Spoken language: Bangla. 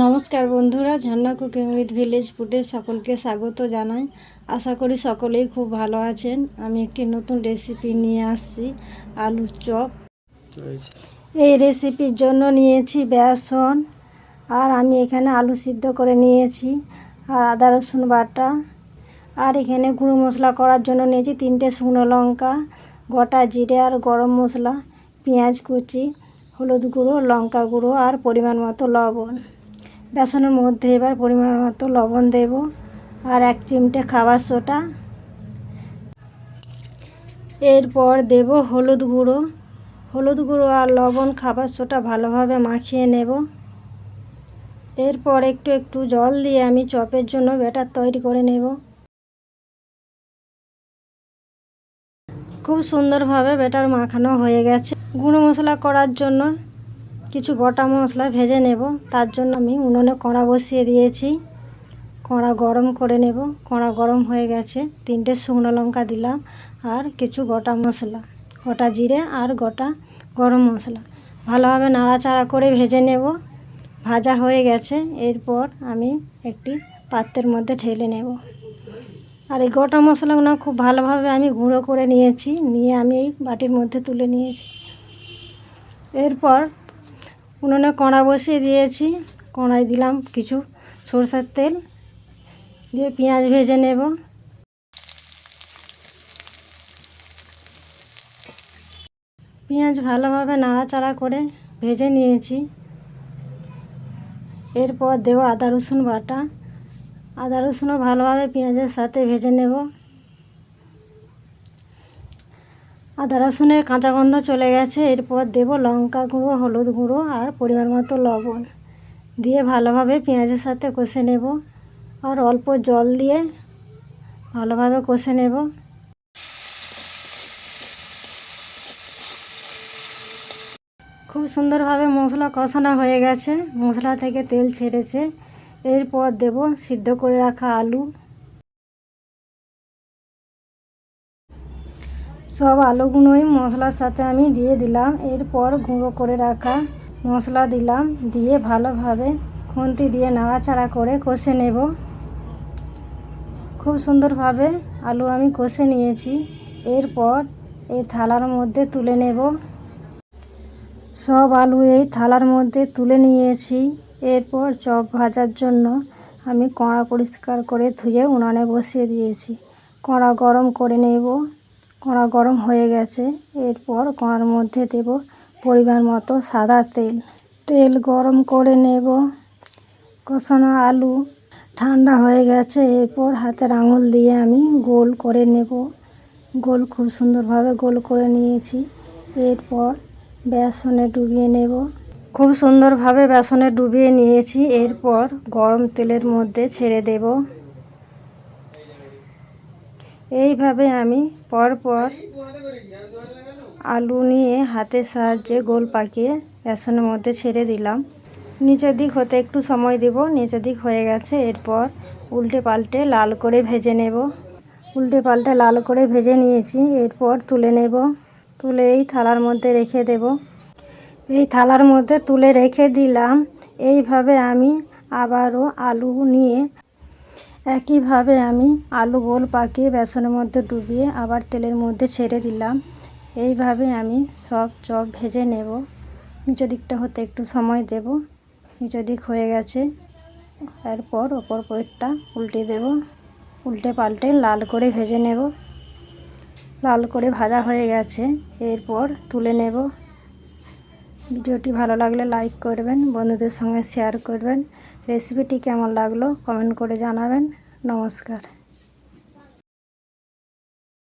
নমস্কার বন্ধুরা, ঝর্ণা কুকিং উইথ ভিলেজ ফুডে সকলকে স্বাগত জানাই। আশা করি সকলেই খুব ভালো আছেন। আমি একটি নতুন রেসিপি নিয়ে আসছি, আলুর চপ। এই রেসিপির জন্য নিয়েছি বেসন, আর আমি এখানে আলু সিদ্ধ করে নিয়েছি, আর আদা রসুন বাটা, আর এখানে গুঁড়ো মশলা করার জন্য নিয়েছি 3টে শুকনো লঙ্কা, গোটা জিরে আর গরম মশলা, পেঁয়াজ কুচি, হলুদ গুঁড়ো, লঙ্কা গুঁড়ো আর পরিমাণ মতো লবণ। বেসনের মধ্যে এবার পরিমাণ মতো লবণ দেব আর 1 চিমটে খাবার সোডা। এরপর দেব হলুদ গুঁড়ো আর লবণ, খাবার সোডা ভালোভাবে মাখিয়ে নেব। এরপর একটু একটু জল দিয়ে আমি চপের জন্য ব্যাটার তৈরি করে নেব। খুব সুন্দরভাবে ব্যাটার মাখানো হয়ে গেছে। গুঁড়ো মশলা করার জন্য কিছু গোটা মশলা ভেজে নেব। তার জন্য আমি উনুনে কড়া বসিয়ে দিয়েছি। কড়া গরম করে নেব। কড়া গরম হয়ে গেছে। 3টে শুকনো লঙ্কা দিলাম আর কিছু গোটা মশলা, গোটা জিরে আর গোটা গরম মশলা ভালোভাবে নাড়াচাড়া করে ভেজে নেব। ভাজা হয়ে গেছে। এরপর আমি একটি পাত্রের মধ্যে ঢেলে নেব। আর এই গোটা মশলাগুলো খুব ভালোভাবে আমি গুঁড়ো করে নিয়েছি, নিয়ে আমি এই বাটির মধ্যে তুলে নিয়েছি। এরপর উনুনে কড়া বসিয়ে দিয়েছি। কড়াই দিলাম কিছু সরষের তেল, দিয়ে পেঁয়াজ ভেজে নেব। পেঁয়াজ ভালোভাবে নাড়াচাড়া করে ভেজে নিয়েছি। এরপর দেব আদা রসুন বাটা। আদা রসুনও ভালোভাবে পেঁয়াজের সাথে ভেজে নেব। আদা রসুনের কাঁচা গন্ধ চলে গেছে। এরপর দেব লঙ্কা গুঁড়ো, হলুদ গুঁড়ো আর পরিমাণ মতো লবণ, দিয়ে ভালোভাবে পেঁয়াজের সাথে কষে নেব। আর অল্প জল দিয়ে ভালোভাবে কষে নেব। খুব সুন্দরভাবে মশলা কষানো হয়ে গেছে। মশলা থেকে তেল ছেড়েছে। এরপর দেব সিদ্ধ করে রাখা আলু। সব আলুগুলোই মশলার সাথে আমি দিয়ে দিলাম। এরপর গুঁড়ো করে রাখা মশলা দিলাম, দিয়ে ভালোভাবে খুন্তি দিয়ে নাড়াচাড়া করে কষে নেব। খুব সুন্দরভাবে আলু আমি কষে নিয়েছি। এরপর এই থালার মধ্যে তুলে নেব। সব আলু এই থালার মধ্যে তুলে নিয়েছি। এরপর চপ ভাজার জন্য আমি কড়া পরিষ্কার করে ধুয়ে উনানে বসিয়ে দিয়েছি। কড়া গরম করে নেব। কড়া গরম হয়ে গেছে। এরপর কড়ার মধ্যে দেব পরিমাণ মতো সাদা তেল। তেল গরম করে নেব। কষানো আলু ঠান্ডা হয়ে গেছে। এরপর হাতের আঙুল দিয়ে আমি গোল করে নেব। খুব সুন্দরভাবে গোল করে নিয়েছি। এরপর বেসনে ডুবিয়ে নেব। খুব সুন্দরভাবে বেসনে ডুবিয়ে নিয়েছি। এরপর গরম তেলের মধ্যে ছেড়ে দেব। এইভাবে আমি পরপর আলু নিয়ে হাতের সাহায্যে গোল পাকিয়ে বেসনের মধ্যে ছেড়ে দিলাম। নিচের দিক হতে একটু সময় দেব। নিচের দিক হয়ে গেছে। এরপর উল্টে পাল্টে লাল করে ভেজে নেব। উল্টে পাল্টে লাল করে ভেজে নিয়েছি। এরপর তুলে নেব। তুলে এই থালার মধ্যে রেখে দেব। এই থালার মধ্যে তুলে রেখে দিলাম। এইভাবে আমি আবারও আলু নিয়ে একইভাবে আমি আলু গোল পাকিয়ে বেসনের মধ্যে ডুবিয়ে আবার তেলের মধ্যে ছেড়ে দিলাম। এইভাবে আমি সব চপ ভেজে নেব। নিচের দিকটা হতে একটু সময় দেব। নিচের দিক হয়ে গেছে। এরপর ওপর পিঠটা উল্টে দেব। উল্টে পাল্টে লাল করে ভেজে নেব। লাল করে ভাজা হয়ে গেছে। এরপর তুলে নেব। ভিডিওটি ভালো লাগলে লাইক করবেন, বন্ধুদের সঙ্গে শেয়ার করবেন। রেসিপিটি কেমন লাগলো কমেন্ট করে জানাবেন। নমস্কার।